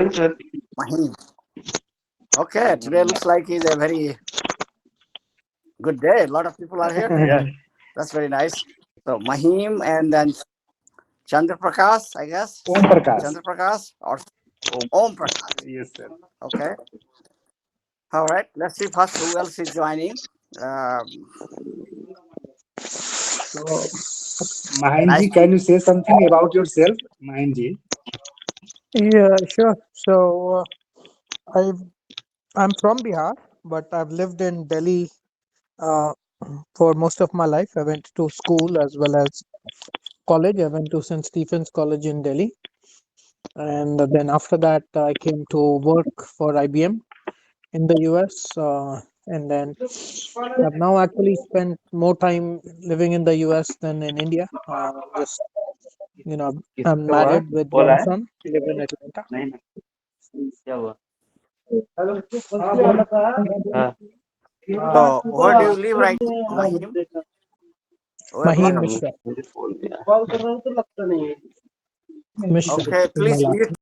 Mahim. Okay, today looks like is a very good day. A lot of people are here today. That's very nice. So Mahim and then Chandra Prakash, I guess. Om Prakash. Chandra Prakash or Om Prakash. Yes, sir. Okay. All right. Let's see first who else is joining. Um, So, Mahinji, nice. can you say something about yourself, Mahinji? Yeah, sure. So I I'm from Bihar, but I've lived in Delhi uh, for most of my life. I went to school as well as college. I went to St. Stephen's College in Delhi, and then after that, I came to work for IBM in the US, and then I've now actually spent more time living in the US than in India. Just I'm married with one son, live in Atlanta. So where do you live right now, Mahim? Where Mahim where? Mishra. Mishra Okay, is my please last mute.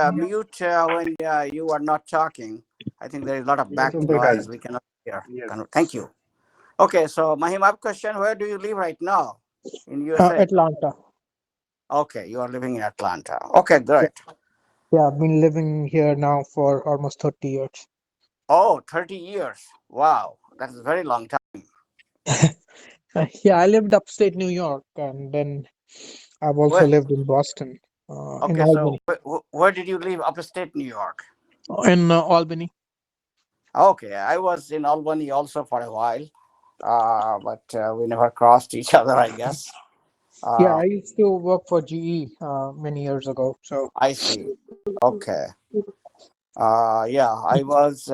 name. Mute when you are not talking. I think there is a lot of Yes, Om background Prakash. noise. We cannot hear. Yes. Thank you. Okay, so Mahim, I have a question. Where do you live right now in USA? Atlanta. Okay, you are living in Atlanta. Okay, Yeah, great. yeah, I've been living here now for almost 30 years. Oh, 30 years. Wow, that is a very long time. Yeah, I lived upstate New York, and then I've also Where? lived in Boston, in Okay, so Albany. where did you live upstate New York? In Albany. Okay, I was in Albany also for a while, but we never crossed each other, I guess. Yeah, Uh, I used to work for GE many years ago. So, I see. Okay. Yeah, I was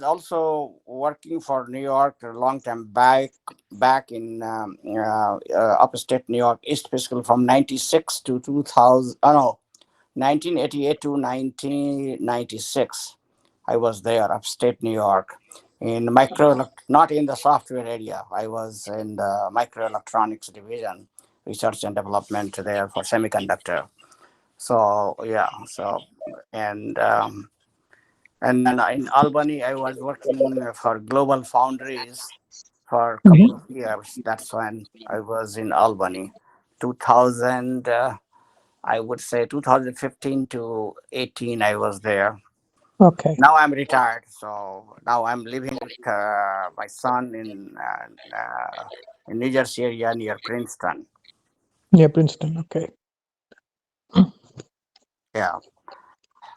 also working for New York a long time back in upstate New York, East Fiscal from 96 to 2000. Oh no, 1988 to 1996. I was there, upstate New York, in not in the software area. I was in the microelectronics division, research and development there for semiconductor. So yeah, and um, and then in Albany, I was working for Global Foundries for a couple Mhm. of years. That's when I was in Albany, 2000. I would say 2015 to 18. I was there. Okay. Now I'm retired, so now I'm living with my son in New Jersey area near Princeton. Yeah, Princeton. Okay. Yeah.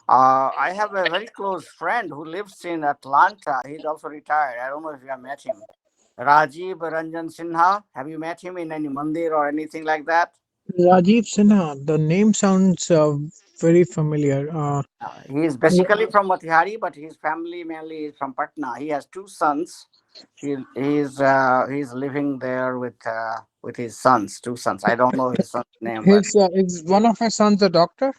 I have a very close friend who lives in Atlanta. He's also retired. I don't know if you have met him. Rajiv Ranjan Sinha. Have you met him in any mandir or anything like that? Rajiv Sinha. The name sounds very familiar. He is basically from Matihari, but his family mainly is from Patna. He has two sons. He's living there with his sons, two sons. I don't know his son's name, but His is one of his sons a doctor?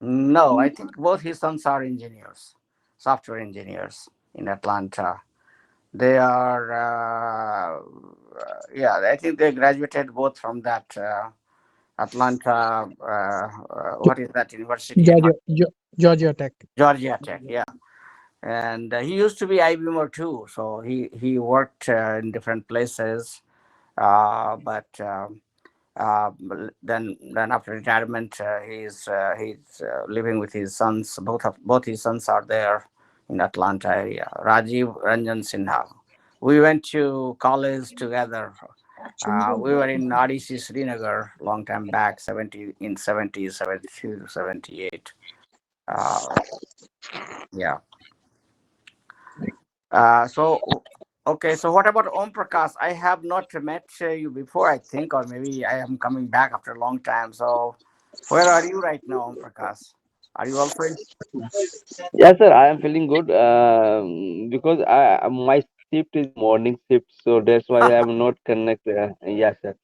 no, I think both his sons are engineers, software engineers in Atlanta. They are, yeah, I think they graduated both from that Atlanta. What is that university? Georgia Tech. Georgia Tech. Yeah, and he used to be IBMer too. So he worked in different places, but. Then after retirement, he's living with his sons. Both his sons are there in Atlanta area. Rajiv Ranjan Sinha. We went to college together. We were in RDC Srinagar long time back, 70s, 72, 78. Uh, yeah. Okay. So what about Om Prakash? I have not met you before, I think, or maybe I am coming back after a long time. So where are you right now, Om Prakash? Are you also in? Yes, sir. I am feeling good because my shift is morning shift, so that's why I am not connected. Yes, sir.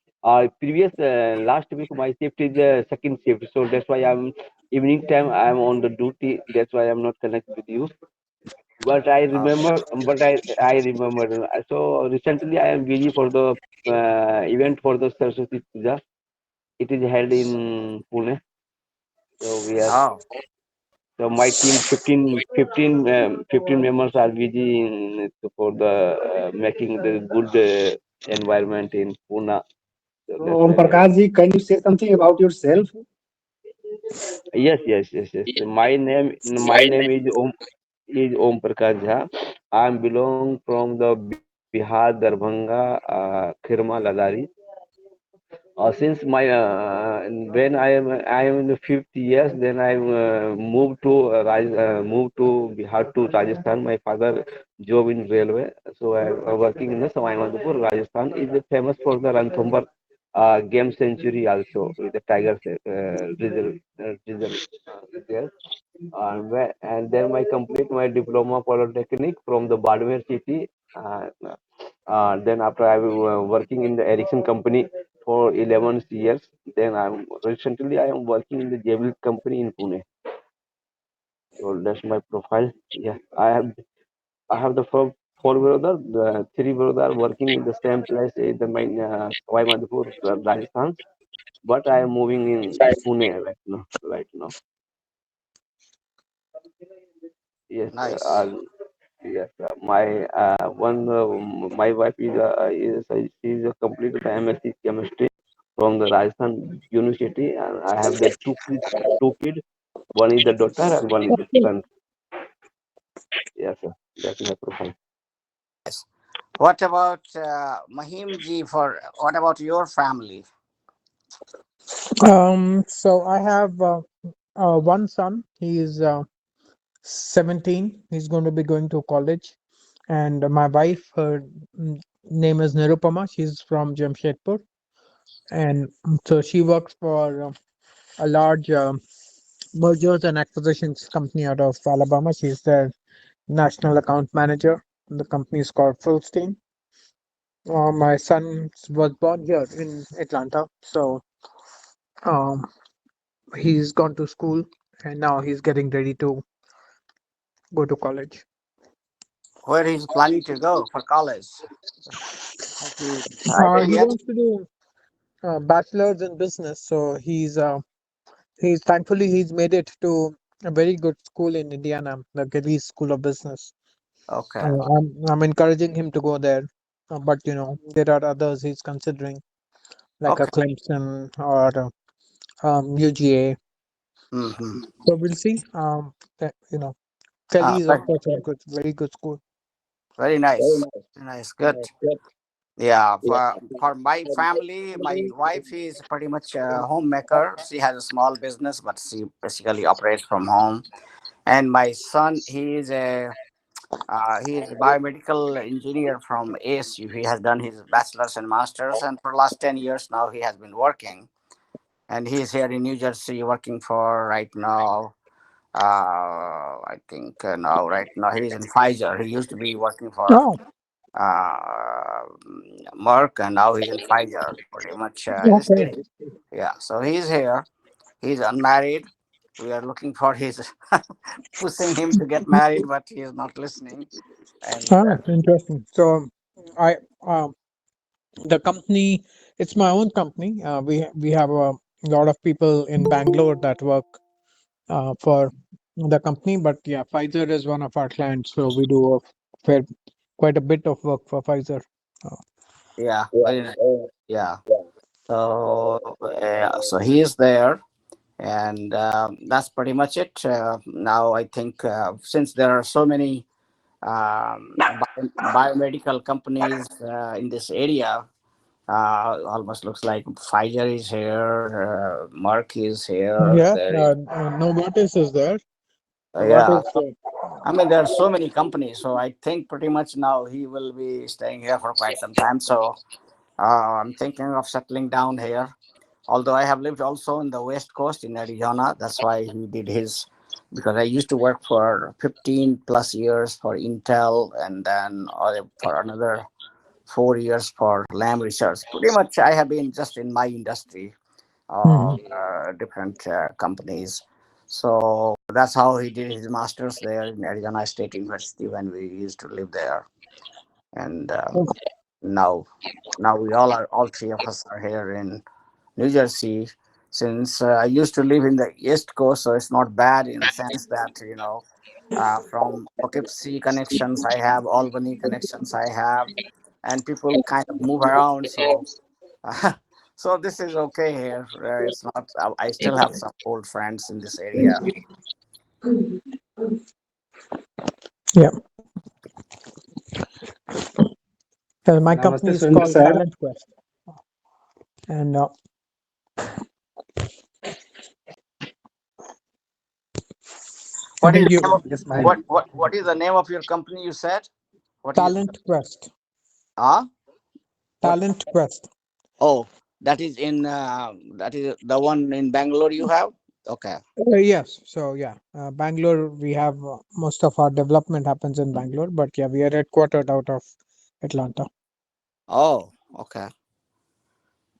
Previous last week my shift is second shift, so that's why I'm evening time I am on the duty. That's why I'm not connected with you. But I Uh, remember, but I remember. So recently I am busy for the event for the Saraswati Puja. It is held in Pune. So we are Oh, so my team 15 members are busy for the making the good environment in Pune. So So, that's Om why we are. Prakash ji, can you say something about yourself? Yes, yes, yes, yes. My name is Om Prakash Jha. I belong from the Bihar, Darbhanga, Khirma, Ladari. Since my when I am in the 5th years, then I moved to Bihar to Rajasthan. My father job in railway, so I am working in the Sawayamadupur. Rajasthan is famous for the Ranthambore game century also with the tigers there. And then I complete my diploma polytechnic from the Badmer city. Uh, then after I was working in the Ericsson company for 11 years. Then I am working in the Jabil company in Pune. So that's my profile. Yeah, I have the four brothers. The three brothers are working in the same place in the main Savai Madhupur, Rajasthan. But I am moving in Pune right now. Right now. Yes. nice. Yes, my wife she's a completed MSc chemistry from the Rajasthan University, and I have the two kids. One is the daughter and one is the son. Yes, sir. That's my profile. Yes. What about Mahim ji? For what about your family? So I have one son. He is 17. He's going to be going to college. And my wife, her name is Nirupama. She's from Jamshedpur. And so she works for a large mergers and acquisitions company out of Alabama. She's their national account manager. The company is called Fullstein. My son was born here in Atlanta. So um, he's gone to school and now he's getting ready to go to college. Where he's planning to go for college? Has he decided He yet? wants to do bachelor's in business. So he's thankfully he's made it to a very good school in Indiana, the Gillies School of Business. Okay. I'm encouraging him to go there, but there are others he's considering, like a Okay. Clemson or UGA. Mm-hmm. So we'll see. Kelly is of But course a good, very good school. very nice. Very nice. Good. Yeah. For my family, my wife is pretty much a homemaker. She has a small business, but she basically operates from home. And my son, he is a biomedical engineer from ASU. He has done his bachelor's and master's, and for the last 10 years now, he has been working. And he is here in New Jersey working for right now. I think now, right now, he's in Pfizer. He used to be working for Oh, uh, Merck, and now he's in Pfizer. Pretty much, okay. yeah. So he's here. He's unmarried. We are looking for his pushing him to get married, but he is not listening. And Interesting. So I the company, it's my own company. We have a lot of people in Bangalore that work for the company, but yeah, Pfizer is one of our clients, so we do fair, quite a bit of work for Pfizer. Uh, yeah, very nice. Yeah. So he is there, and that's pretty much it. Now I think since there are so many biomedical companies in this area, almost looks like Pfizer is here, Merck is here. yeah, There is, Novartis is there. yeah. Novartis. I mean, there are so many companies, so I think pretty much now he will be staying here for quite some time. So I'm thinking of settling down here. Although I have lived also in the West Coast in Arizona, that's why he did his. Because I used to work for 15 plus years for Intel, and then for another 4 years for Lam Research. Pretty much, I have been just in my industry, Mhm. different companies. So that's how he did his masters there in Arizona State University when we used to live there. And now, now we all three of us are here in New Jersey. since I used to live in the East Coast, so it's not bad in the sense that from Poughkeepsie connections I have, Albany connections I have, and people kind of move around. So, so this is okay here. It's not. I still have some old friends in this area. Yeah. My Namaste, company is Surinder called sir. Talent Quest, and I What is think the you name of, Yes, my what is the name of your company? You said what is Talent Quest, ah what? Talent Quest. Oh, that is the one in Bangalore you have. Okay. Yes. So yeah, Bangalore. We have most of our development happens in Bangalore, but yeah, we are headquartered out of Atlanta. Oh, okay.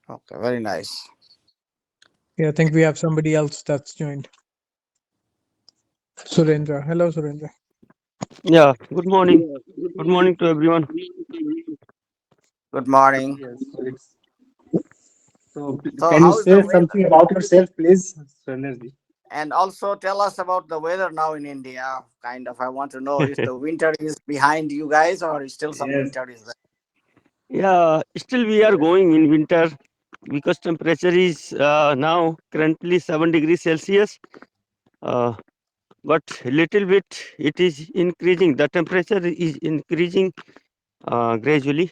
Okay. Very nice. Yeah, I think we have somebody else that's joined. Surendra. Hello, Surendra. Yeah, good morning. Good morning to everyone. Good morning. yes. So So, can you how is the say weather? something about yourself, please, Surinder ji? And also tell us about the weather now in India. Kind of, I want to know if the winter is behind you guys or is still some Yes, winter is there. Yeah, still we are going in winter because temperature is now currently 7 degrees Celsius. Uh, but little bit it is increasing. The temperature is increasing gradually.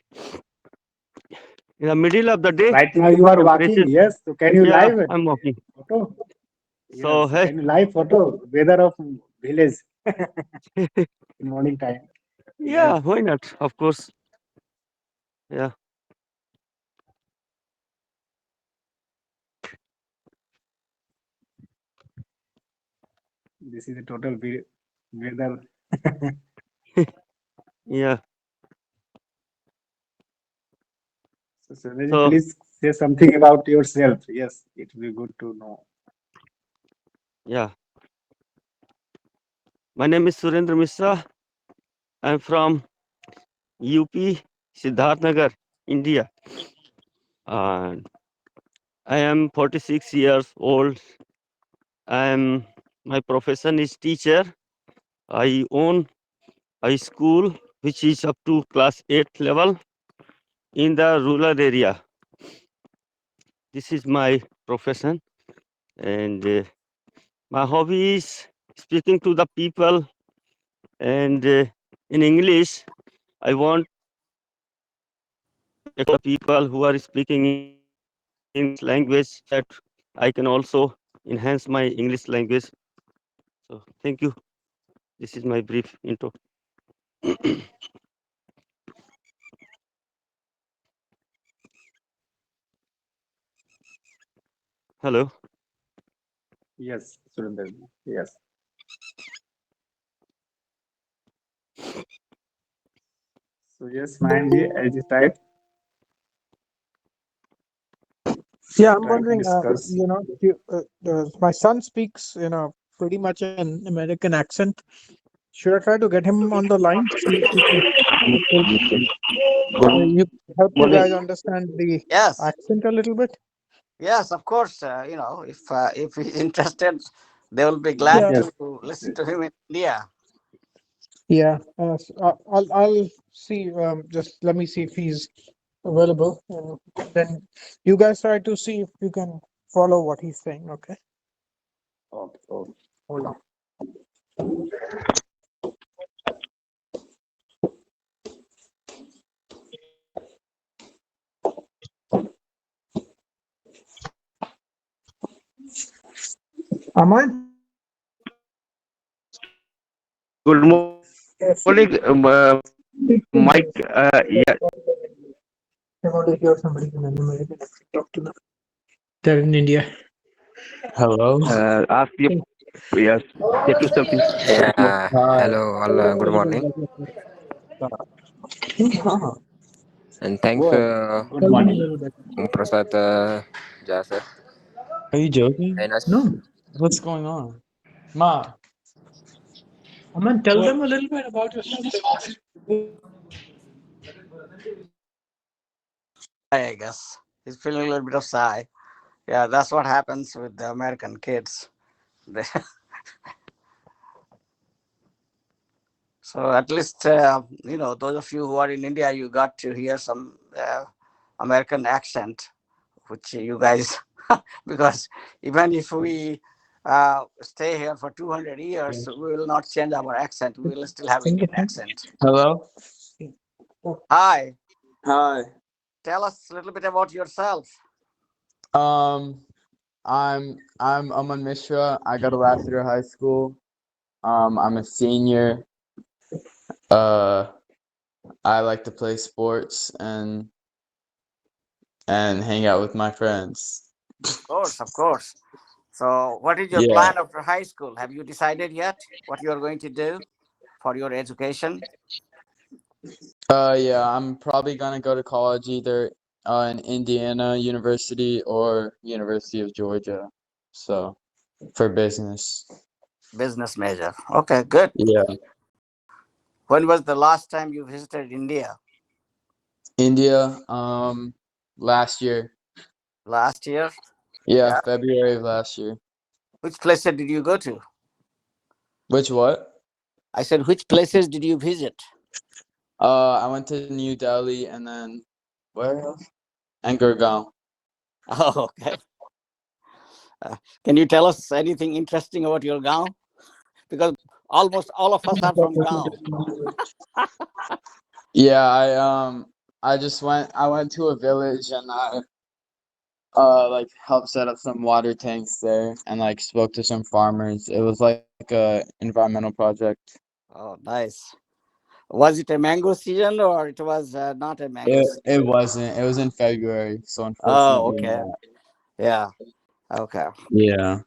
In the middle of the day, right now you are walking. temperature. Yes. So can you Yeah, live it? I'm walking. Photo? So Yes. So hey, can you live photo weather of village in morning time? Yes. yeah, why not? Of course. Yeah, This is a total weather. yeah. So Surinder ji, So please say something about yourself. Yes, it will be good to know. yeah, my name is Surendra Mishra. I'm from UP, Siddharth Nagar, India. And I am 46 years old. I am my profession is teacher. I own a school which is up to class 8 level in the rural area. This is my profession, and my hobby is speaking to the people. And in English, I want the people who are speaking English language so that I can also enhance my English language. So thank you. This is my brief intro. Hello. Yes, Surinder ji. Yes. So yes, Mayan ji, as you type, Yeah, I'm try to wondering. discuss. My son speaks, pretty much an American accent. Should I try to get him on the line? See if he can you help you Morning. guys understand the Yes, accent a little bit? yes, of course. If he's interested, they will be glad Yeah, Yes. to listen to him in India. yeah. I'll see. Just let me see if he's available. Then you guys try to see if you can follow what he's saying. Okay, Okay. Okay. hold on. Aman? Good morning, Yes. Mike. Yeah, I want to hear somebody in an American accent. Talk to them. They're in India. Hello. ask you. Yes, say to something. Yeah. Hi. Hello. All. Good morning. And thanks, Good. Good Tell them a morning. little bit. Prasad Jasar. Are you joking? Very nice. No. What's going on? Ma, Aman, tell what? them a little bit about yourself. I guess he's feeling a little bit of sigh. Yeah, that's what happens with the American kids. They- So at least those of you who are in India, you got to hear some American accent, which you guys, because even if we stay here for 200 years, we will not change our accent. We will still have Indian accent. Hello. Hi, Hi. tell us a little bit about yourself. Um, I'm Aman Mishra. I go to Lassiter High School. I'm a senior. Uh, I like to play sports and hang out with my friends. Of course, of course. So, what is your Yeah. plan after high school? Have you decided yet what you are going to do for your education? Yeah, I'm probably gonna go to college either in Indiana University or University of Georgia. So for business. Business major. Okay, good. Yeah. When was the last time you visited India? India, last year. Last year? Yeah, Yeah. February of last year. Which places did you go to? Which what? I said, which places did you visit? I went to New Delhi and then where else? And Gurgaon. Oh, okay. Can you tell us anything interesting about your Gaon? Because almost all of us are from Gaon. Yeah, I went to a village and I like helped set up some water tanks there and like spoke to some farmers. It was like a environmental project. Oh, nice. Was it a mango season or it was not a mango season? It wasn't. It was in February, so Oh, unfortunately okay. not. Yeah. Okay. Yeah.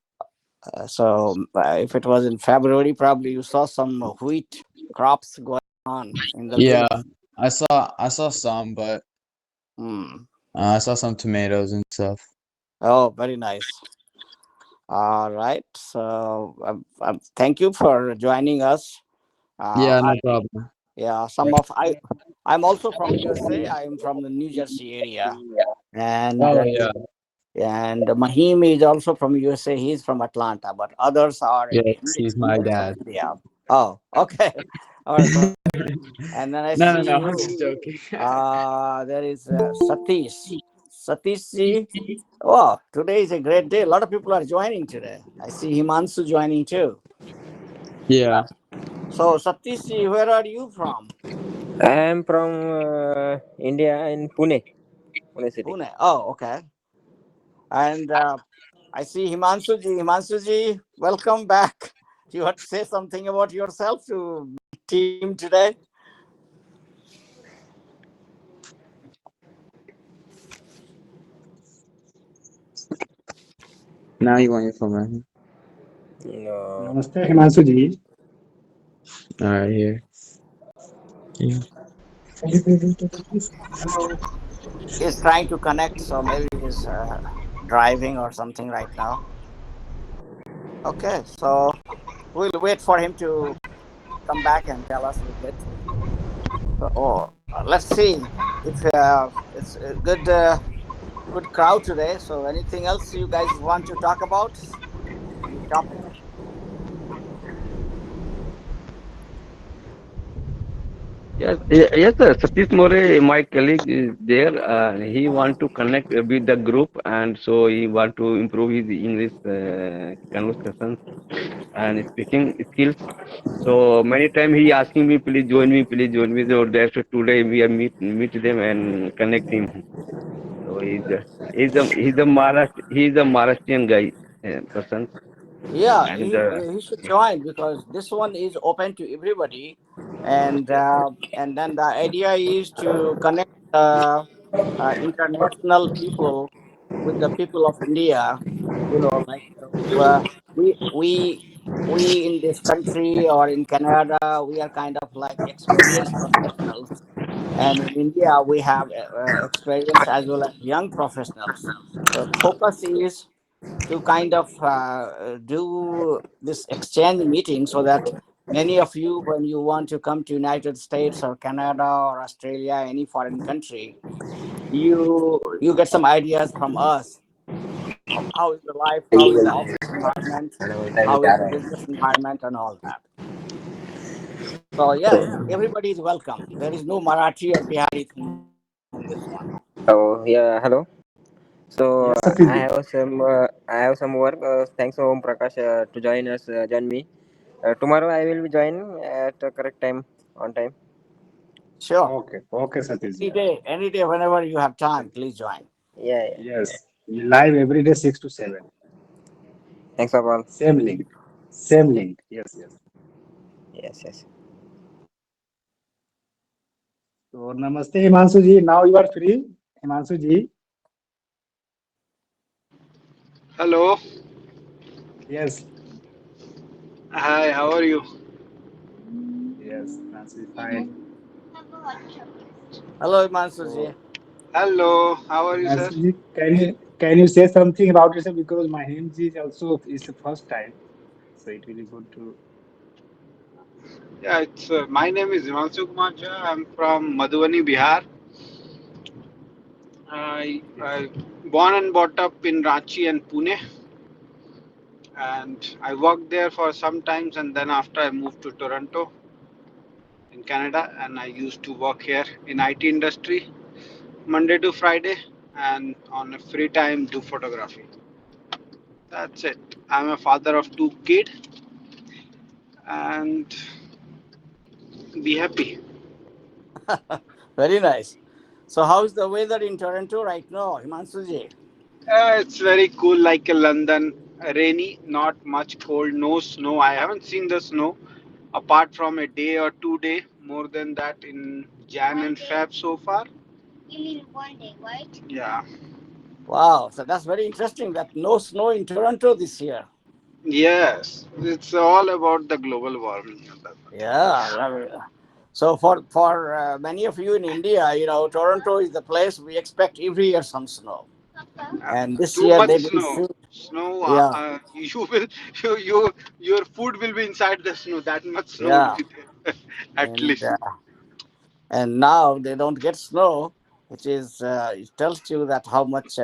If it was in February, probably you saw some wheat crops going on in the Yeah. village. I saw some, but Hmm. I saw some tomatoes and stuff. Oh, very nice. All right. So, thank you for joining us. Yeah, I, no problem. yeah, I'm also from USA. I'm from the New Jersey area, and Oh yeah. Mahim is also from USA. He's from Atlanta, but others are in Yes, he's my India and dad. India. Oh, okay. All right. So, and then I No, see no, I'm you. just joking. There is Satish. Satish ji. Oh, today is a great day. A lot of people are joining today. I see Himansu joining too. Yeah. So, Satish ji, where are you from? I am from India in Pune, Pune city. Pune. Oh, okay. And I see Himansu ji. Himansu ji, welcome back. You want to say something about yourself to team today? Now you want your phone right No. Namaste, Himanshu ji. here. All right, here. Yeah. Hello. He's trying to connect, so maybe he's driving or something right now. Okay, so we'll wait for him to come back and tell us a little bit. So let's see if it's a good crowd today. So anything else you guys want to talk about? Any topic? Yes, yes, sir. Satish More, my colleague, is there. He want to connect with the group, and so he want to improve his English conversations and speaking skills. So many times he asking me, please join me, please join me. So that's why today we are meet them and connect him. So he's a Maharashtrian guy person, Yeah, and he should join because this one is open to everybody, and then the idea is to connect international people with the people of India. You know, like we we we in this country or in Canada, we are kind of like experienced professionals, and in India we have experience as well as young professionals. So the focus is to kind of do this exchange meeting so that many of you, when you want to come to United States or Canada or Australia, any foreign country, you get some ideas from us How is the life? How is the office environment? How is the business environment, and all that? So yes, everybody is welcome. There is no Marathi or Bihari in this one. Oh yeah, hello. So Yes, Satyajit. I have some work. Thanks Om Prakash to join me. Tomorrow I will be join at the correct time, on time. Sure. Okay, okay, Satyajit. Any day, whenever you have time, please join. Yeah, yeah. Yes, live every day 6 to 7. Thanks for all. Same link. Same link. Yes, yes. Yes, yes. So Namaste Himanshu ji. Now you are free. Himanshu ji. Hello. Yes. Hi, how are you? Yes, Himanshu is fine. Hello, Mansuji. So Hello, how are you, sir? Himanshu ji, can you say something about yourself, because my him ji is also is the first time, so it will be good to. Yeah, it's my name is Himanshu Kumar Jha. I'm from Madhubani, Bihar. Yes. I born and brought up in Ranchi and Pune, and I worked there for some times, and then after I moved to Toronto in Canada, and I used to work here in IT industry Monday to Friday, and on a free time do photography. That's it. I'm a father of two kids, and be happy. Very nice. So, how's the weather in Toronto right now, Himansuji? It's very cool, like London. Rainy, not much cold, no snow. I haven't seen the snow apart from a day or 2 day. More than that in Jan and Feb so far. You mean one day, right? Yeah. Wow, so that's very interesting that no snow in Toronto this year. Yes, it's all about the global warming. Yeah. So for many of you in India, Toronto is the place we expect every year some snow, and this Too year much they didn't snow. see. Snow. Yeah, You will. Your food will be inside the snow. That much snow will yeah, be there, at and least. now they don't get snow, which is it tells you that how much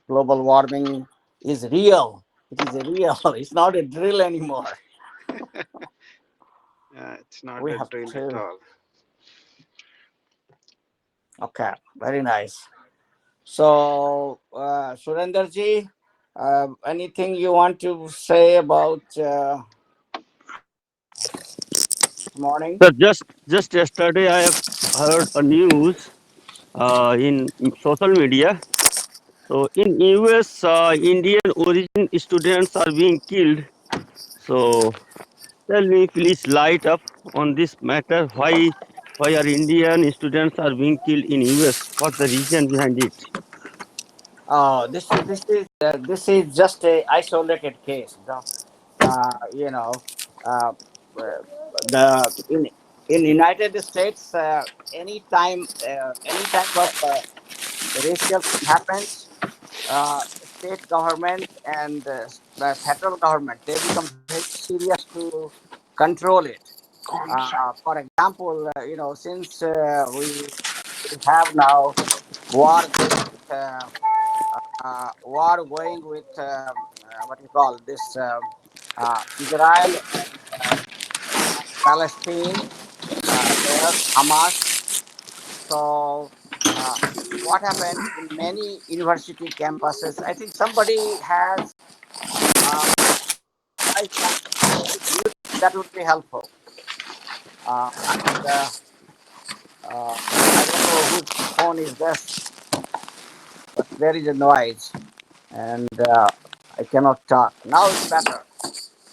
global warming is real. It is a real. It's not a drill anymore. It's not We a have drill at to. all. Okay, very nice. So, Surenderji, anything you want to say about this morning? So just yesterday, I have heard a news in social media. So in US, Indian origin students are being killed. So tell me, please, light up on this matter. Why are Indian students are being killed in US? What's the reason behind it? This is just a isolated case. You know, uh, the in United States, any type of racial thing happens, state government and the federal government, they become very serious to control it. For example, since we have now war going with what you call this Israel and Palestine, there Hamas. So, uh, what happened in many university campuses? I think somebody has device can mute. That would be helpful. And uh, I don't know whose phone is this, but there is a noise, and I cannot talk. Now it's better.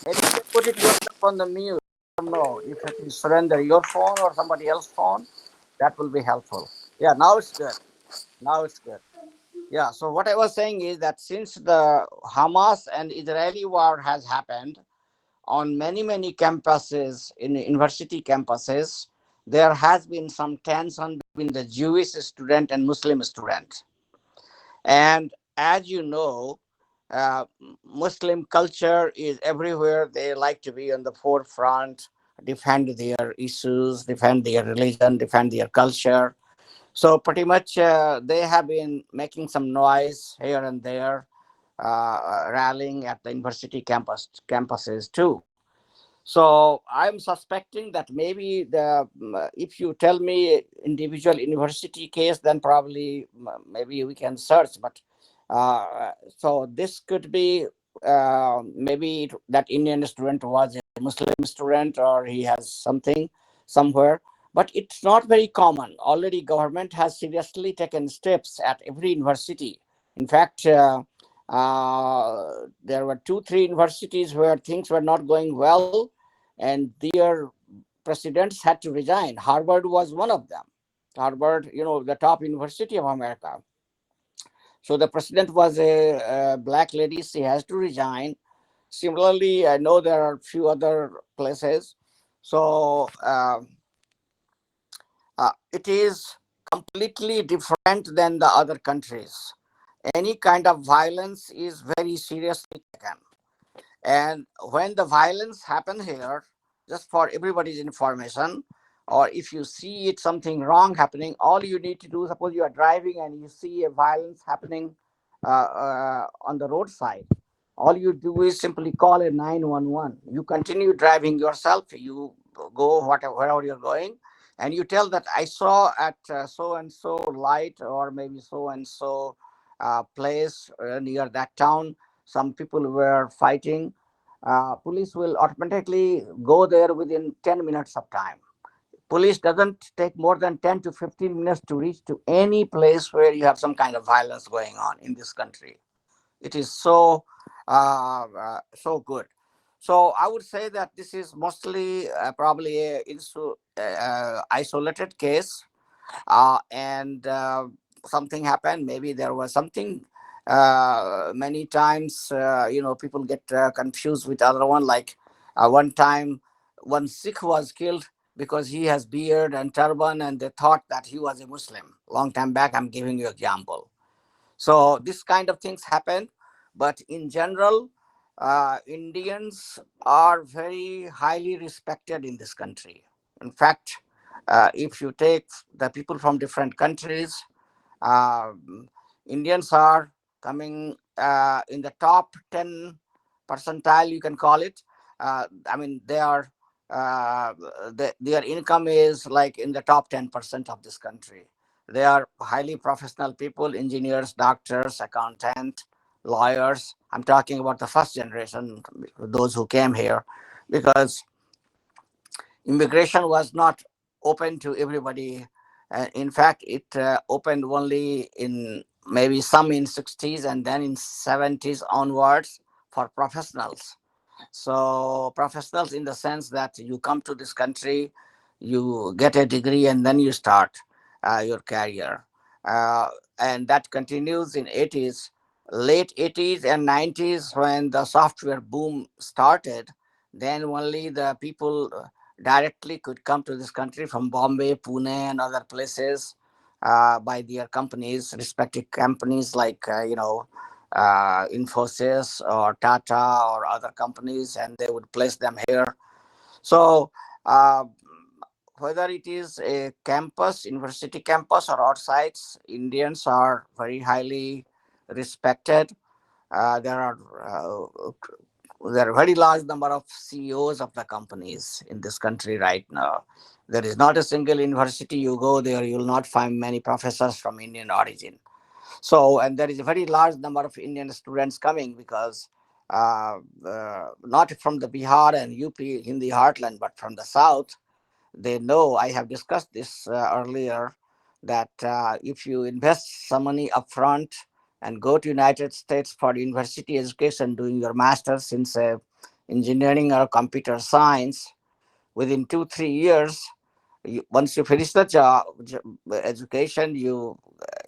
Maybe you can put it yourself on the mute. I don't know if it is surrender your phone or somebody else's phone. That will be helpful. Yeah, now it's good. Now it's good. Yeah. So what I was saying is that since the Hamas and Israeli war has happened on many campuses in university campuses, there has been some tension between the Jewish student and Muslim student. And as you know, uh, Muslim culture is everywhere. They like to be on the forefront, defend their issues, defend their religion, defend their culture. So pretty much they have been making some noise here and there, rallying at the university campuses too. So I'm suspecting that maybe if you tell me individual university case, then probably maybe we can search. But so this could be maybe that Indian student was a Muslim student, or he has something somewhere. But it's not very common. Already, government has seriously taken steps at every university. In fact. There were two, three universities where things were not going well, and their presidents had to resign. Harvard was one of them. Harvard, the top university of America. So the president was a black lady. She has to resign. Similarly, I know there are a few other places. So it is completely different than the other countries. Any kind of violence is very seriously taken. And when the violence happen here, just for everybody's information, or if you see it something wrong happening, all you need to do, suppose you are driving and you see a violence happening on the roadside, all you do is simply call a 911. You continue driving yourself, you go wherever you're going, and you tell that I saw at so and so light, or maybe so and so place near that town, some people were fighting. Police will automatically go there within 10 minutes of time. Police doesn't take more than 10 to 15 minutes to reach to any place where you have some kind of violence going on in this country. It is so good. So I would say that this is mostly probably a isolated case, and something happened. Maybe there was something. Many times, people get confused with other one. Like one time, one Sikh was killed because he has beard and turban, and they thought that he was a Muslim. Long time back, I'm giving you example. So this kind of things happen, but in general, Indians are very highly respected in this country. In fact, if you take the people from different countries, um, Indians are coming in the top 10 percentile, you can call it. I mean, they are their income is like in the top 10% of this country. They are highly professional people, engineers, doctors, accountant, lawyers. I'm talking about the first generation, those who came here, because immigration was not open to everybody. In fact, it opened only in maybe some in 60s, and then in 70s onwards for professionals. So professionals in the sense that you come to this country, you get a degree, and then you start your career. Uh, and that continues in 80s, late 80s and 90s, when the software boom started. Then only the people directly could come to this country from Bombay, Pune, and other places by their companies, respective companies like Infosys or Tata or other companies, and they would place them here. So, uh, whether it is a campus, university campus, or outside, Indians are very highly respected. There are a very large number of CEOs of the companies in this country right now. There is not a single university you go there, you will not find many professors from Indian origin. So, and there is a very large number of Indian students coming because not from the Bihar and UP Hindi heartland, but from the south. They know, I have discussed this earlier, that if you invest some money upfront and go to United States for university education, doing your master's in say engineering or computer science, within 2 3 years, once you finish the education, you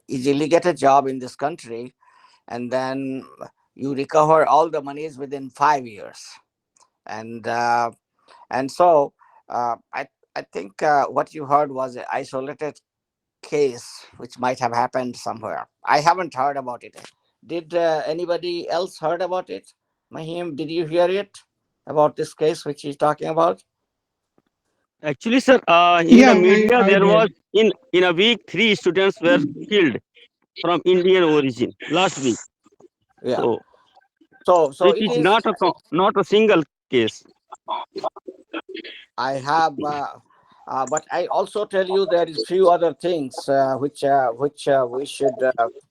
easily get a job in this country, and then you recover all the monies within 5 years. And so I think what you heard was an isolated case which might have happened somewhere. I haven't heard about it. Did anybody else heard about it? Mahim, did you hear it about this case which he's talking about? Actually, sir, in Yeah, the media, I there was did. in a week 3 students were killed from Indian origin last week. Yeah. So So it it is is. not a single case. I have, but I also tell you there is few other things which we should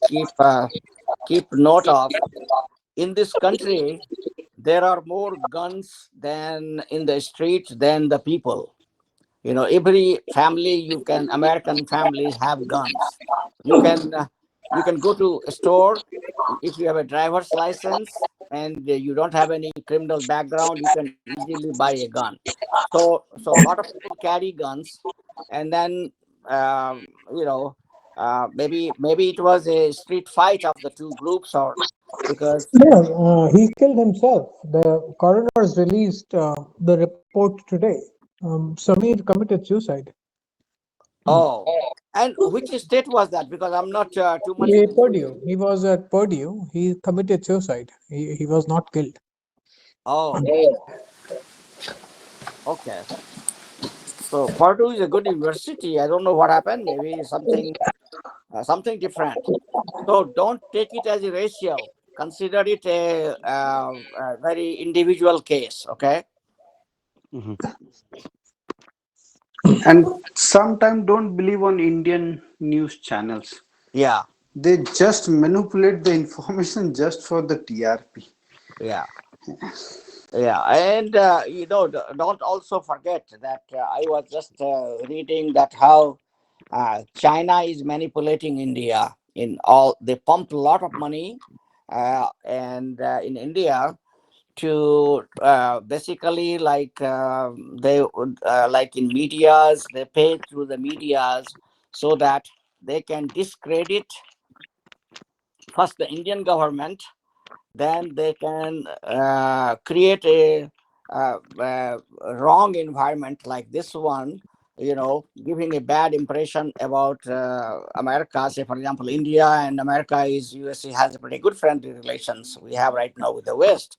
keep note of. In this country, there are more guns than in the street than the people. You know, every family, you can, American families have guns. You can you can go to a store if you have a driver's license and you don't have any criminal background, you can easily buy a gun. So a lot of people carry guns. And then you know, maybe it was a street fight of the two groups, or because Yeah, he killed himself. The coroners released the report today. Samir committed suicide. oh, and which state was that? Because I'm not too much into. Purdue. He was at Purdue. He committed suicide. He was not killed. Oh, okay. So Purdue is a good university. I don't know what happened. Maybe something different. So don't take it as a racial. Consider it a very individual case. Okay. Mhm. And sometimes don't believe on Indian news channels. Yeah. They just manipulate the information just for the TRP. Yeah. Yeah. And don't also forget that I was just reading that how China is manipulating India in all. They pump a lot of money, and in India to basically like they would like in medias, they pay through the medias so that they can discredit first the Indian government, then they can create a wrong environment like this one, giving a bad impression about America. Say, for example, India and America is USA has a pretty good friendly relations we have right now with the West.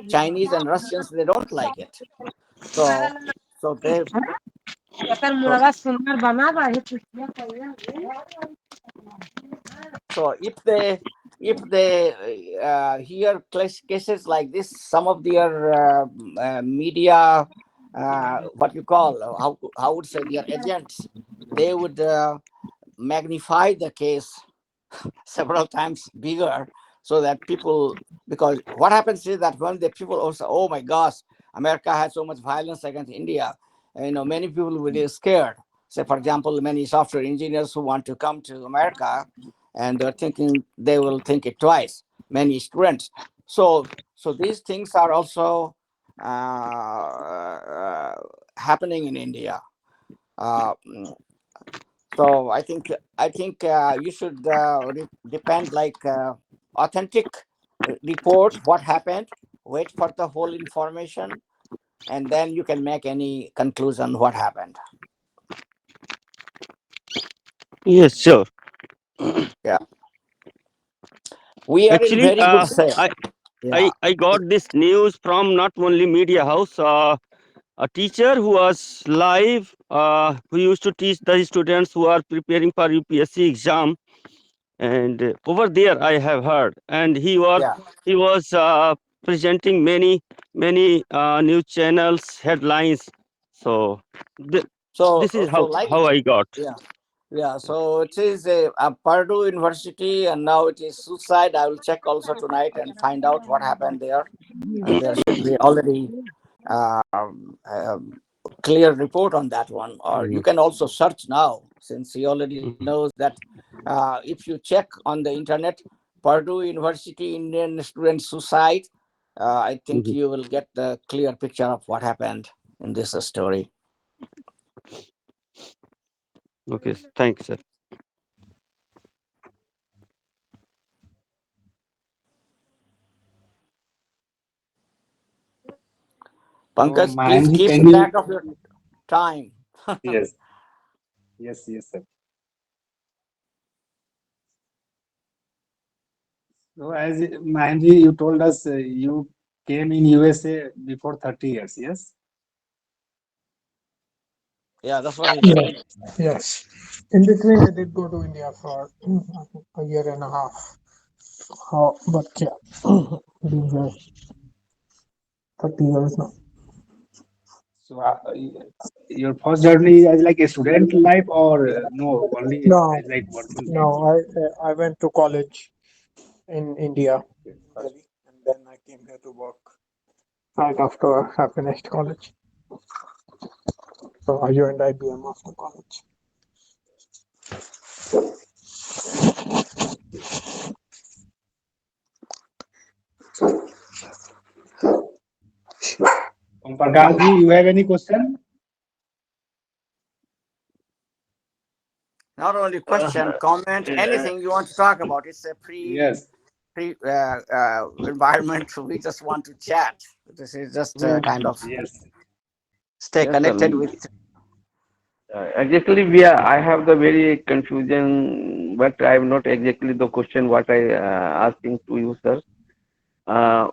Chinese and Russians, they don't like it. So, so they, so, so if they hear cases like this, some of their media, what you call, how would say, their agents, they would magnify the case several times bigger, so that people, because what happens is that when the people also, oh my gosh, America has so much violence against India, many people will be scared. Say, for example, many software engineers who want to come to America, and they're thinking, they will think it twice, many students. So these things are also happening in India. uh, so I think you should depend like authentic report what happened. Wait for the whole information, and then you can make any conclusion what happened. Yes, sure. Yeah, we are in Actually, very good shape. Yeah, I got this news from not only media house. A teacher who was live, who used to teach the students who are preparing for UPSC exam, and over there I have heard, and yeah. he was presenting many news channels headlines. So th- this is So like, how I got. yeah. Yeah, so it is a Purdue University, and now it is suicide. I will check also tonight and find out what happened there. There should be already clear report on that one, or you Mhm, can also search now, since he already mhm, knows that. If you check on the internet, Purdue University Indian student suicide, I think mhm. you will get the clear picture of what happened in this story. Okay, thanks, sir. So Pankaj, please Mayanji, keep can track you? of your time. Yes, yes, sir. So as Mayanji, you told us you came in USA before 30 years. Yes. Yeah, that's what he said. Yes. In between, I did go to India for a year and a half. But yeah, been here 30 years now. So, your first journey as like a student life, or no, only No, as like working no, life? I went to college in India, Delhi, and then I came here to work right after I finished college. So I joined IBM after college. Prakash ji, you have any question? Not only question, comment, anything you want to talk about. It's a Yes. free environment. We just want to chat. This is just kind of Yes. stay Yes, sir. connected with. Exactly, I have the very confusion, but I am not exactly the question what I asking to you, sir.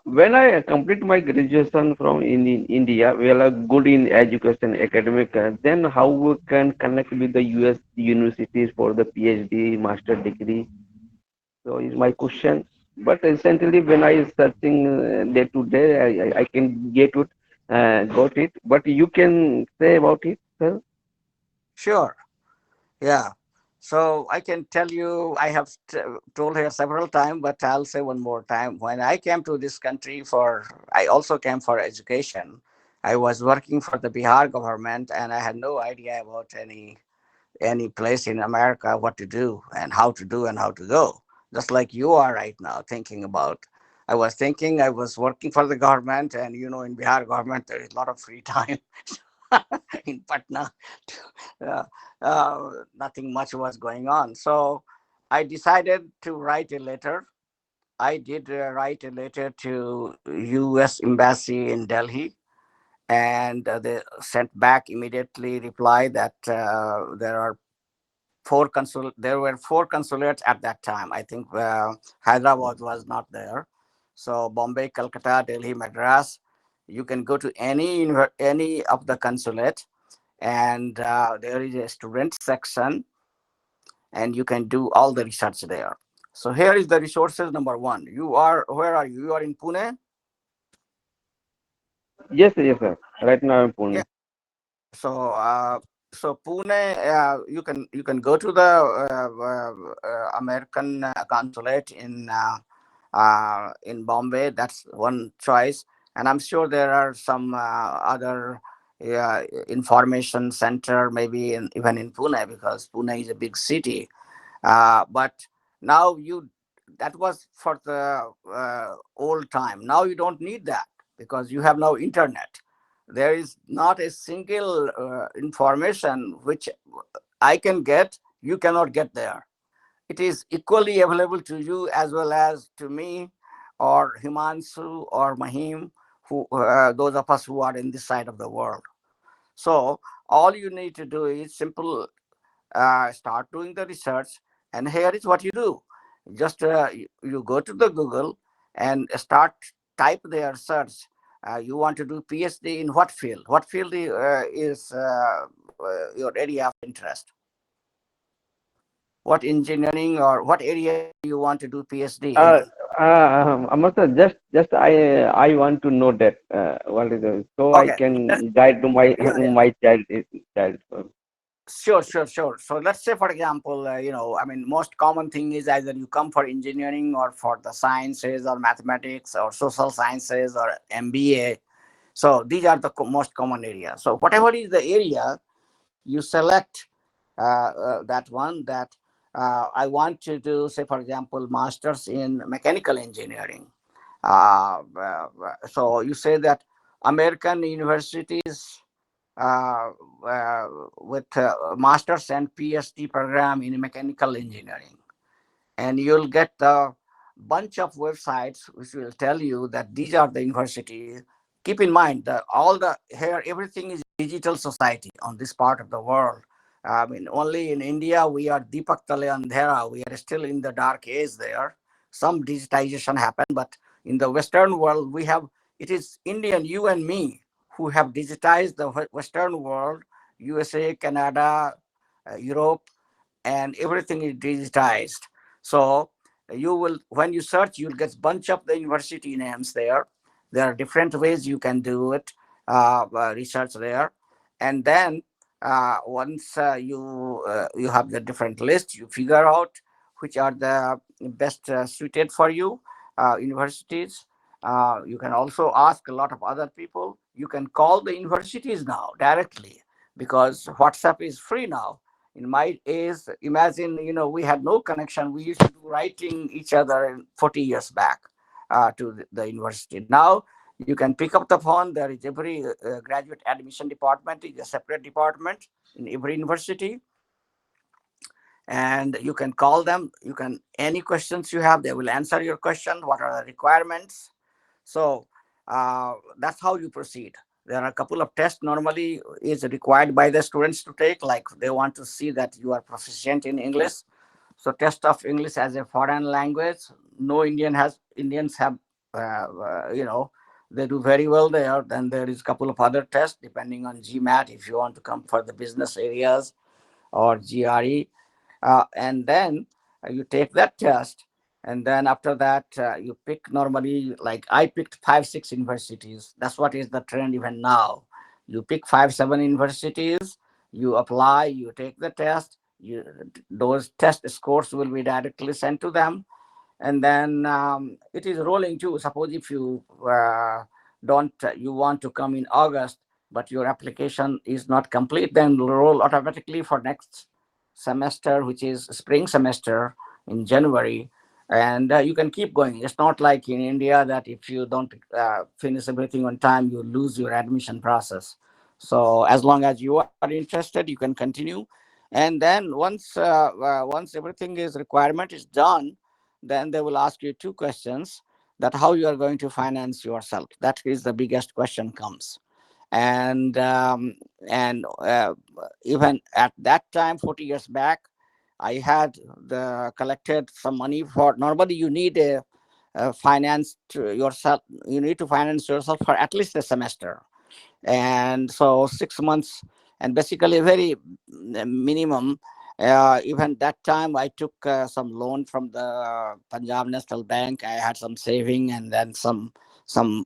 When I complete my graduation from in India, we are good in education, academic. Then how we can connect with the US universities for the PhD, master degree? So is my question. But essentially, when I is searching day to day, I can get it, got it. But you can say about it, sir. Sure. Yeah. So I can tell you, I have told here several times, but I'll say one more time. When I came to this country I also came for education. I was working for the Bihar government, and I had no idea about any place in America what to do and how to do and how to go. Just like you are right now thinking about. I was thinking I was working for the government, and in Bihar government there is a lot of free time in Patna. uh, Nothing much was going on. So I decided to write a letter. I did write a letter to U.S. Embassy in Delhi, and they sent back immediately reply that there were four consulates at that time. I think Hyderabad was not there. So Bombay, Calcutta, Delhi, Madras. You can go to any of the consulate, and there is a student section, and you can do all the research there. So here is the resources. Number one, where are you? You are in Pune. Yes, sir. Right now I'm Yeah. Pune. So Pune, you can go to the American consulate in Bombay. That's one choice, and I'm sure there are some other information center, maybe even in Pune, because Pune is a big city. But now that was for the old time. Now you don't need that because you have now internet. There is not a single information which I can get, you cannot get there. It is equally available to you as well as to me, or Himanshu, or Mahim, who those of us who are in this side of the world. So all you need to do is simple, start doing the research. And here is what you do. Just you go to the Google and start type their search. You want to do PhD in what field? What field is your area of interest? What engineering or what area you want to do PhD Uh, in? Amar, just I want to know that what is it, so I Okay, can guide to my yeah, yeah. my child. Sure, sure, sure. So let's say, for example, I mean, most common thing is either you come for engineering or for the sciences or mathematics or social sciences or MBA. So these are the most common areas. So whatever is the area, you select that one that I want to do, say, for example, masters in mechanical engineering. So you say that American universities uh, uh, with masters and PhD program in mechanical engineering, and you'll get a bunch of websites which will tell you that these are the universities. Keep in mind that everything is digital society on this part of the world. I mean, only in India we are Deepak Tale Andhera. We are still in the dark age there. Some digitization happened, but in the Western world, it is Indian, you and me, who have digitized the Western world, USA, Canada, Europe, and everything is digitized. So you will, when you search, you'll get bunch of the university names there. There are different ways you can do it, research there, and then once you have the different list, you figure out which are the best suited for you universities. You can also ask a lot of other people. You can call the universities now directly because WhatsApp is free now. In my days, imagine, we had no connection. We used to do writing each other 40 years back to the university. Now you can pick up the phone. There is every graduate admission department is a separate department in every university, and you can call them. You can, any questions you have, they will answer your question. What are the requirements? So that's how you proceed. There are a couple of tests normally is required by the students to take, like they want to see that you are proficient in English. So test of English as a foreign language. No Indians have, they do very well there. Then there is a couple of other tests depending on GMAT if you want to come for the business areas, or GRE. And then you take that test, and then after that you pick, normally like I picked 5 6 universities. That's what is the trend even now. You pick 5 7 universities, you apply, you take the test, those test scores will be directly sent to them, and then it is rolling too. Suppose if you don't you want to come in August, but your application is not complete, then roll automatically for next semester, which is spring semester in January, and you can keep going. It's not like in India that if you don't finish everything on time, you lose your admission process. So as long as you are interested, you can continue, and then once everything is requirement is done, then they will ask you 2 questions, that how you are going to finance yourself. That is the biggest question comes. And even at that time, 40 years back, I had collected some money for, normally you need a finance to yourself, you need to finance yourself for at least a semester, and so 6 months, and basically very minimum. Even that time, I took some loan from the Punjab National Bank. I had some saving, and then some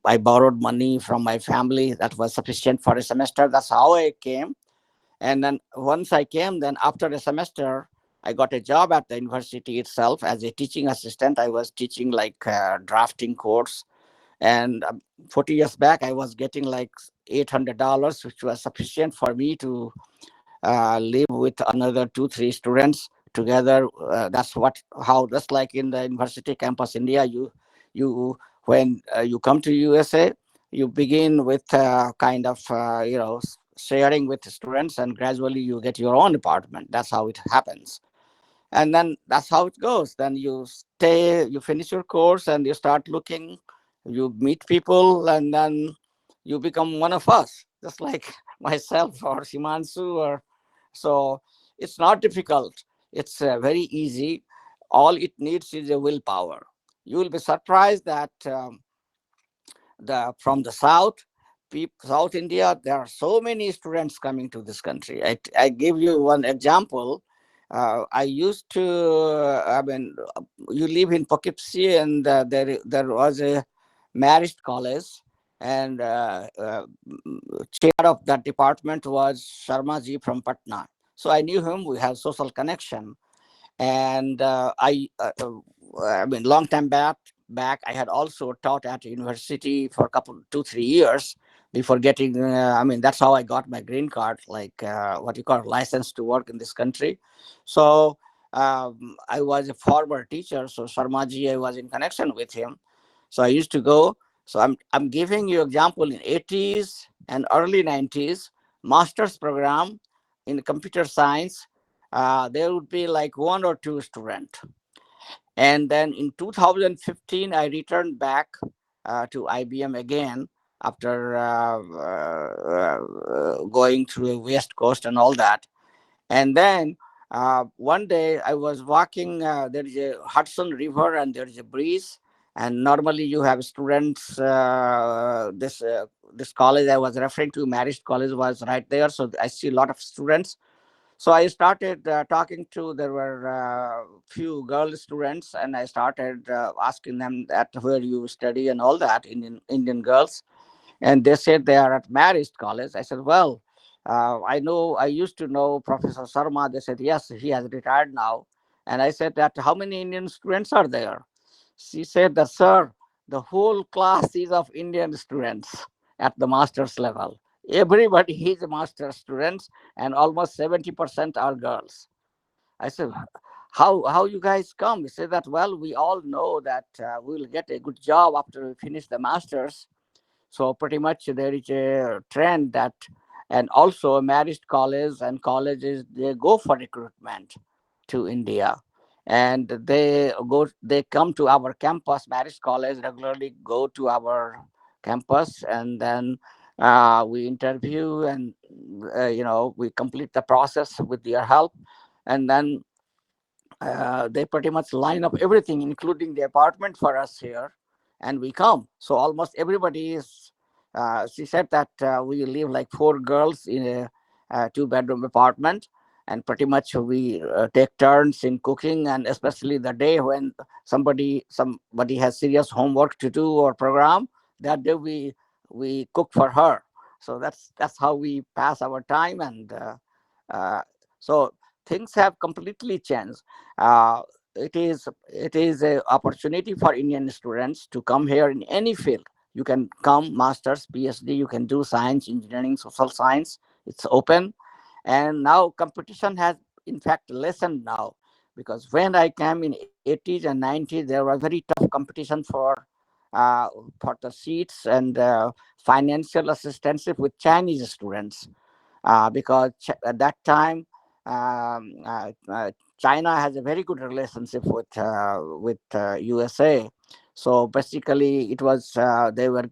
I borrowed money from my family that was sufficient for a semester. That's how I came. And then once I came, then after a semester, I got a job at the university itself as a teaching assistant. I was teaching like drafting course, and 40 years back, I was getting like $800, which was sufficient for me to live with another 2 3 students together. That's what how that's like in the university campus India. You when you come to USA, you begin with kind of sharing with the students, and gradually you get your own apartment. That's how it happens, and then that's how it goes. Then you stay, you finish your course, and you start looking, you meet people, and then you become one of us, just like myself or Shimansu. Or so it's not difficult, it's very easy. All it needs is a willpower. You will be surprised that the from the south, South India, there are so many students coming to this country. I give you one example. I used to, you live in Poughkeepsie, and there was a Marist College, and chair of that department was Sharma ji from Patna. So I knew him. We have social connection, and long time back, I had also taught at university for a couple 2 3 years before getting. That's how I got my green card, like what you call license to work in this country. So I was a former teacher, so Sharmaji, I was in connection with him. So I used to go. So I'm giving you example in 80s and early 90s master's program in computer science. There would be like 1 or 2 students. And then in 2015, I returned back to IBM again after going through the West Coast and all that. And then one day I was walking, there is a Hudson River and there is a breeze. And normally you have students, this college I was referring to, Marist College, was right there. So I see a lot of students. So I started talking to, there were few girl students, and I started asking them that where you study and all that, Indian girls. And they said they are at Marist College. I said, well, I know, I used to know Professor Sharma. They said, yes, he has retired now. And I said that how many Indian students are there? She said that, sir, the whole class is of Indian students at the master's level. Everybody is master's students, and almost 70% are girls. I said, how you guys come? He said that, well, we all know that we'll get a good job after we finish the masters. So pretty much there is a trend that, and also Marist College and colleges, they go for recruitment to India, and they come to our campus. Marist College regularly go to our campus, and then we interview, and we complete the process with their help, and then they pretty much line up everything, including the apartment for us here, and we come. So almost everybody is. She said that we live like four girls in a two-bedroom apartment, and pretty much we take turns in cooking, and especially the day when somebody has serious homework to do or program, that day we cook for her. So that's how we pass our time, and uh, so things have completely changed. uh, it is a opportunity for Indian students to come here in any field. You can come masters, PhD, you can do science, engineering, social science. It's open. And now competition has in fact lessened now, because when I came in 80s and 90s, there was very tough competition uh, for the seats and financial assistance with Chinese students, because at that time, China has a very good relationship with USA. So basically, it was they were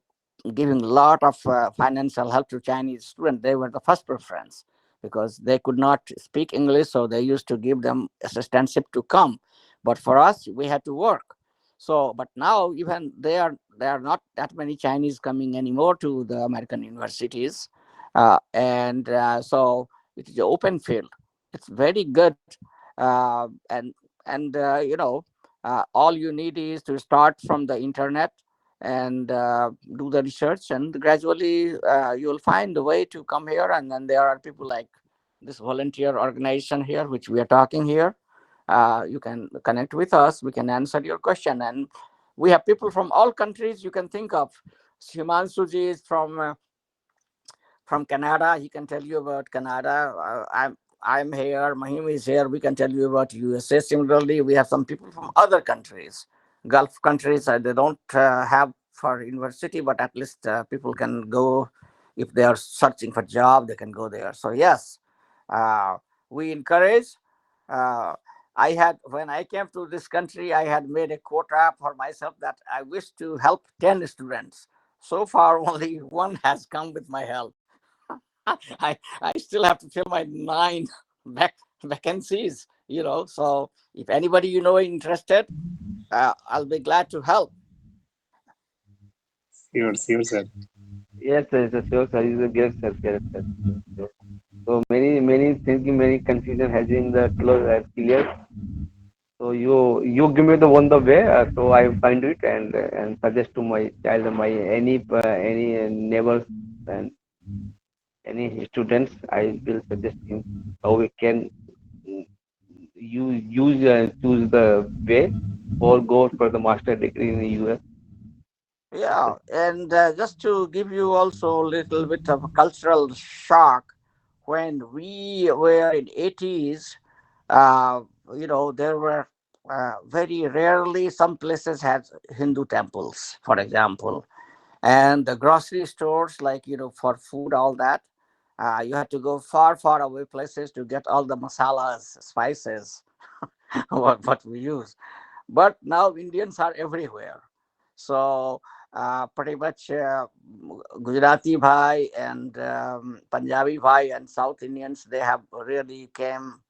giving a lot of financial help to Chinese students. They were the first preference because they could not speak English, so they used to give them assistantship to come. But for us, we had to work. So, but now even there are not that many Chinese coming anymore to the American universities, and so it is an open field. It's very good, uh, and and all you need is to start from the internet and do the research, and gradually you'll find a way to come here. And then there are people like this volunteer organization here, which we are talking here. You can connect with us, we can answer your question, and we have people from all countries you can think of. Himanshuji is from Canada. He can tell you about Canada. I'm here. Mahim is here. We can tell you about USA. Similarly, we have some people from other countries, Gulf countries. They don't have for university, but at least people can go if they are searching for job. They can go there. So yes, uh, we encourage. Uh, I had when I came to this country, I had made a quota for myself that I wish to help 10 students. So far, only one has come with my help. I still have to fill my nine vacancies, So if anybody interested, I'll be glad to help. Sure, sir. Yes, sir, sir, sure, sir. Is a great, sir, great, sir. So so many thinking, many confusion has been the clear. So you give me the one the way, so I find it and suggest to my child, my any neighbors and any students. I will suggest him how we can mm, you use choose the way or go for the master degree in the US. Yeah, and just to give you also a little bit of a cultural shock, when we were in 80s, uh, there were very rarely some places had Hindu temples, for example. And the grocery stores, like for food, all that, you had to go far away places to get all the masalas, spices, what we use. But now Indians are everywhere. So pretty much Gujarati bhai and Punjabi bhai and South Indians, they have really came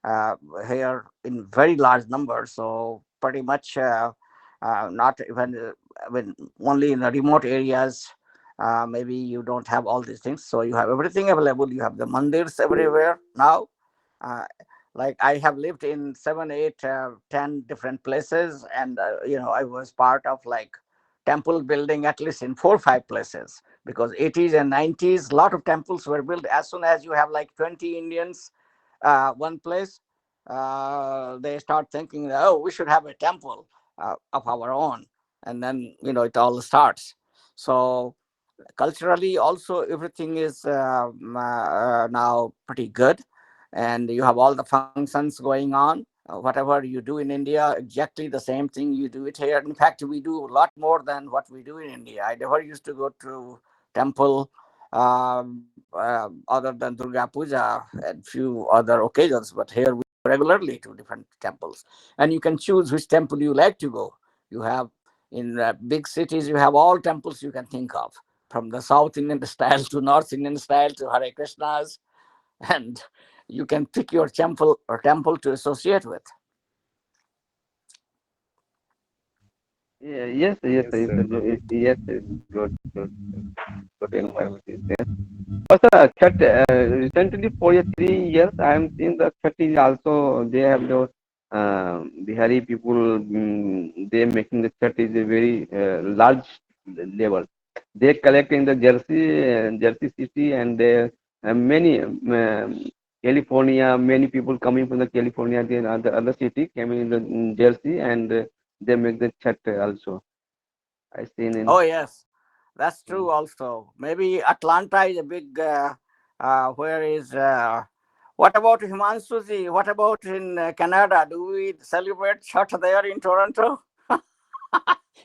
uh, here in very large numbers. So pretty much not even when only in the remote areas, maybe you don't have all these things, so you have everything available. You have the mandirs everywhere now. uh, like I have lived in 7, 8, 10 different places, and I was part of like temple building at least in 4, 5 places, because 80s and 90s a lot of temples were built. As soon as you have like 20 Indians one place, they start thinking, oh, we should have a temple of our own, and then it all starts. So culturally also everything is now pretty good, and you have all the functions going on. Whatever you do in India, exactly the same thing you do it here. In fact, we do a lot more than what we do in India. I never used to go to temple other than Durga Puja and few other occasions, but here we go regularly to different temples, and you can choose which temple you like to go. You have in big cities, you have all temples you can think of, from the South Indian style to North Indian style to Hare Krishnas, and you can pick your temple to associate with. Yeah, yes, yes, Yes, yes, sir. yes, yes, good, good, good environment is there. Also, Chhat, recently for 3 years, I am seeing the Chhat is also, they have the Bihari people, they making the Chhat is a very large level. They collect in the Jersey city, and they many California, many people coming from the California, then other city coming in the Jersey, and they make the Chhat also. I seen in. Oh yes, that's true. Also, maybe Atlanta is a big. Where is? What about Himanshuji? What about in Canada? Do we celebrate Chhath there in Toronto?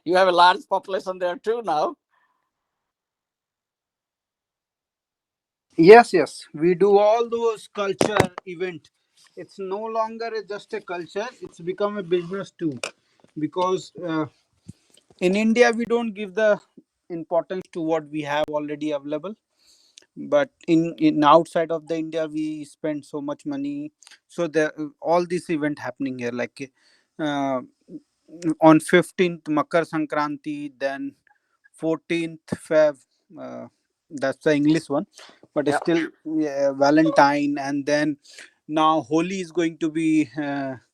You have a large population there too now. Yes, yes, we do all those culture event. It's no longer just a culture; it's become a business too, because in India we don't give the importance to what we have already available. But in outside of the India, we spend so much money. So there all this event happening here, like uh, on 15th Makar Sankranti, then 14th Feb, uh, that's the English one, but it's Yeah. still, yeah, Valentine, and then now Holi is going to be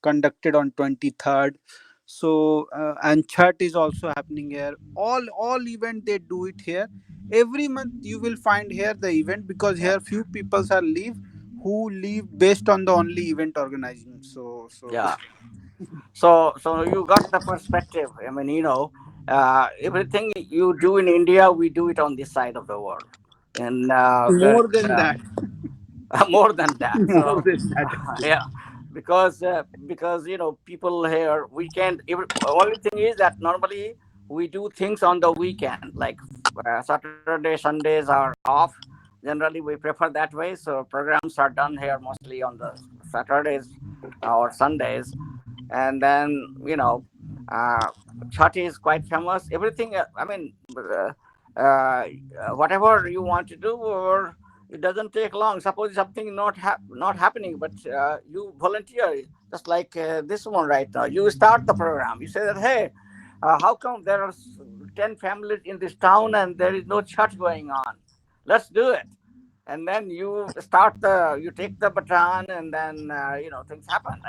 conducted on 23rd. So and Chhat is also happening here. All event they do it here. Every month you will find here the event, because Yeah. here few people are live who live based on the only event organizing. So Yeah. So you got the perspective. I mean, everything you do in India, we do it on this side of the world, and more than that, more than that. more So than that. yeah, because people here weekend. Only thing is that normally we do things on the weekend, like Saturday, Sundays are off. Generally, we prefer that way. So programs are done here mostly on the Saturdays or Sundays, and then uh, Chhat is quite famous. Everything, I mean, whatever you want to do, or it doesn't take long. Suppose something not happening, but you volunteer, just like this one right now. You start the program. You say that, hey, how come there are 10 families in this town and there is no Chhat going on? Let's do it. And then you take the baton, and then things happen.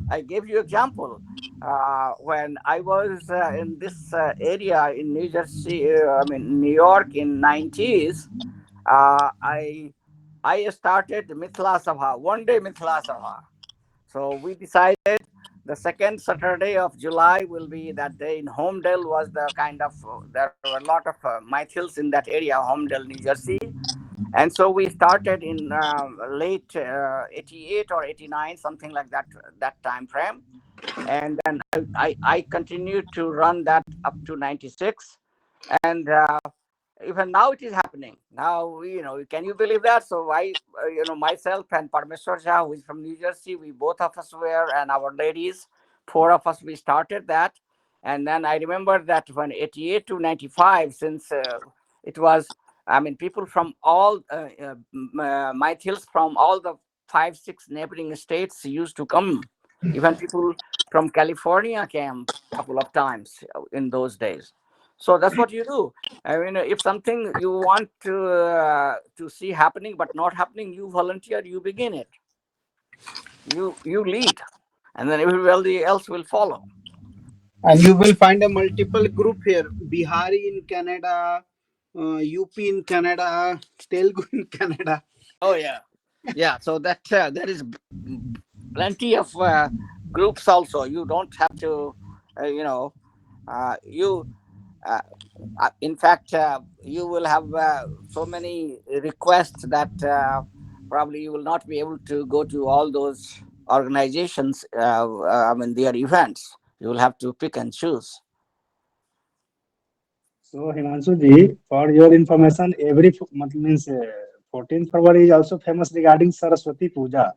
I gave you example when I was in this area in New Jersey, I mean New York in 90s. I started Mithila Sabha, one day Mithila Sabha. So we decided the second Saturday of July will be that day. In Homedale was the kind of there were a lot of Mythils in that area, Homedale, New Jersey. And so we started in late 88 or 89, something like that time frame. And then I continued to run that up to 96. And even now it is happening. Now, can you believe that? So myself and Parmeshwar Jha, who is from New Jersey, we both of us were, and our ladies, four of us, we started that. And then I remember that when 88 to 95, since it was, I mean, people from all, Mythils from all the 5, 6 neighboring states used to come. Even people from California came a couple of times in those days. So that's what you do. I mean, if something you want to see happening but not happening, you volunteer, you begin it, you lead, and then everybody else will follow. And you will find a multiple group here: Bihari in Canada, UP in Canada, Telugu in Canada. Oh yeah, yeah. So that there is plenty of groups also. You don't have to, you know, you. Uh, in fact, you will have so many requests that probably you will not be able to go to all those organizations. I mean, their events. You will have to pick and choose. So Himanshu ji, for your information, every means 14th February is also famous regarding Saraswati Puja.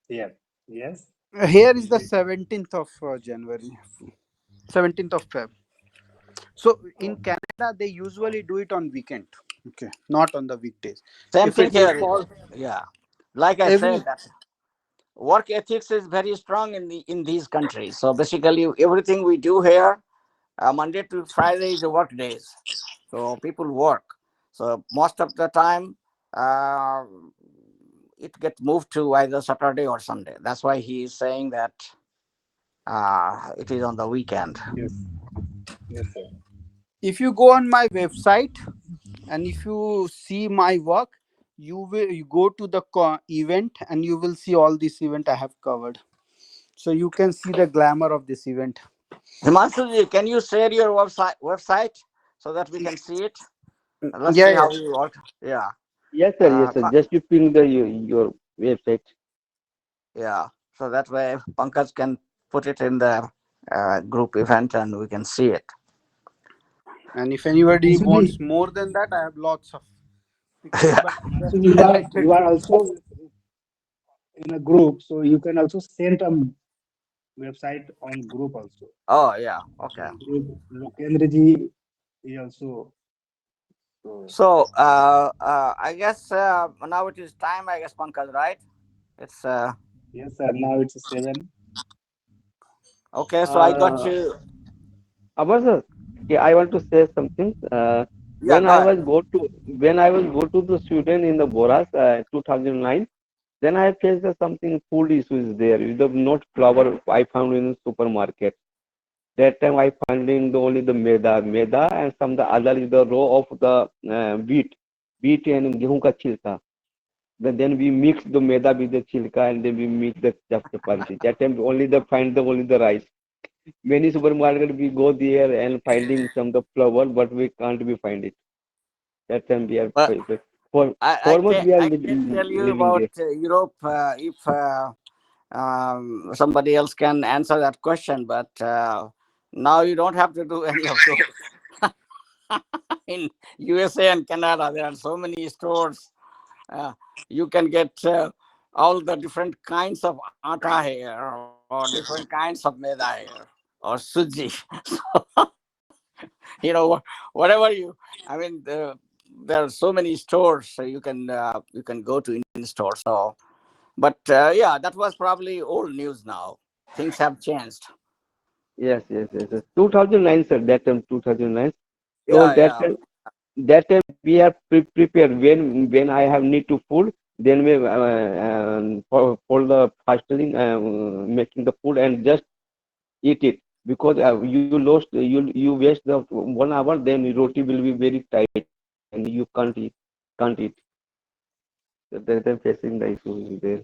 Yeah. Yes. Here is the 17th of January, 17th of Feb. So in Canada, they usually do it on weekend. Okay, not on the weekdays. Same If thing it will here. fall Yeah, like I every said, that work ethics is very strong in these countries. So basically, everything we do here, Monday to Friday is the work days. So people work. So most of the time, uh, it gets moved to either Saturday or Sunday. That's why he is saying that it is on the weekend. Yes. Yes, sir. if you go on my website and if you see my work, you go to the event and you will see all this event I have covered. So you can see the glamour of this event. Himanshu, can you share your website so that we can see it? Let's Yeah, see yeah, how you work. Yeah. Yes, sir. Yes, sir. Uh, Just you ping the your website. Yeah, so that way Pankaj can put it in the group event and we can see it. and if anybody Himanshu ji, wants more than that, I have lots of pictures, but Himanshu just ji, highlighted you are to. also in a group, so you can also send a website on group also. Oh yeah, okay. Group Lokendra ji is also. So So I guess now it is time. I guess Pankaj, right? It's yes, sir. Now it's 7. okay. So I got Uh, you. Amar sir, yeah, I want to say something. Yeah, go ahead. When I was go to the Sweden in the Boras 2009, then I faced something food issues there. The not flour I found in the supermarket. That time I finding only the maida and some the other is the raw of the wheat and गेहूं का छिलका. Then we mix the maida with the chilka and then we mix the chapati. That time only the find the only the rice. Many supermarket we go there and finding some the flour, but we can't be find it. That time we are But for I 4 months can we are I can tell you living about there. Europe if somebody else can answer that question. But now you don't have to do any of those. In USA and Canada, there are so many stores. Uh, you can get all the different kinds of atta here, or different kinds of maida here, or suji. You know, whatever you. I mean, there are so many stores, so you can go to Indian stores. So, but yeah, that was probably old news now. Things have changed. Yes. 2009 sir. That time 2009. So Yeah, yeah. that time we have prepared when I have need to food. Then we for the fasting making the food and just eat it because you lost you waste the 1 hour, then roti will be very tight and you can't eat. So that time facing the issue there.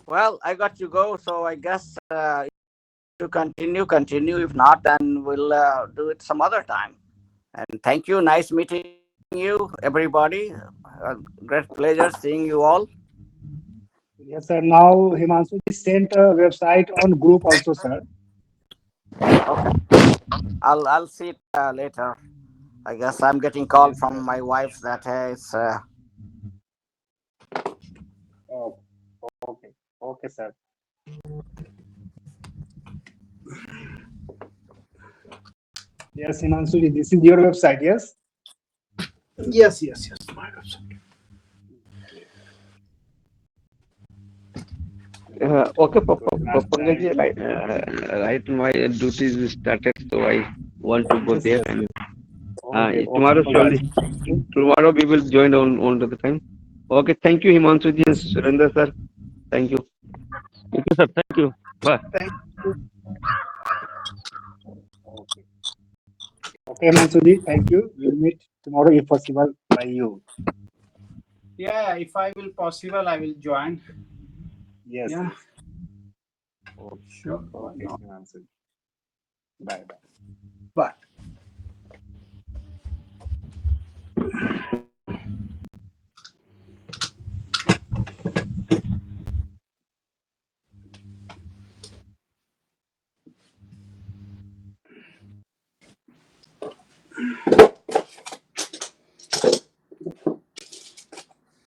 Well, I got to go, so I guess to continue. If not, then we'll do it some other time. And thank you. Nice meeting you, everybody. Great pleasure seeing you all. Yes, sir. Now Himanshu ji sent a website on group also, sir. Okay, I'll see it later. I guess I'm getting call Yes, from sir. my wife that hey, it's Oh, okay. Okay, sir. Yes, Himanshu ji, this is your website, yes? Yes, my website. Okay, Last Pankaj, time. right, my duties is started, so I want to go Yes, there. yes. And Okay, okay, tomorrow, surely, Pankaj. tomorrow we will join on to the time. Okay, thank you, Himanshu ji and Yes. Surendra sir. Thank you. Thank you, sir. Thank you. Bye. Thank you. Okay. Okay, Mansuji, thank you. We'll meet tomorrow if possible by you. Yeah, if I will possible, I will join. Yes, Yeah, yes. Okay, sure. Why okay, not? Mansuji. Bye bye. But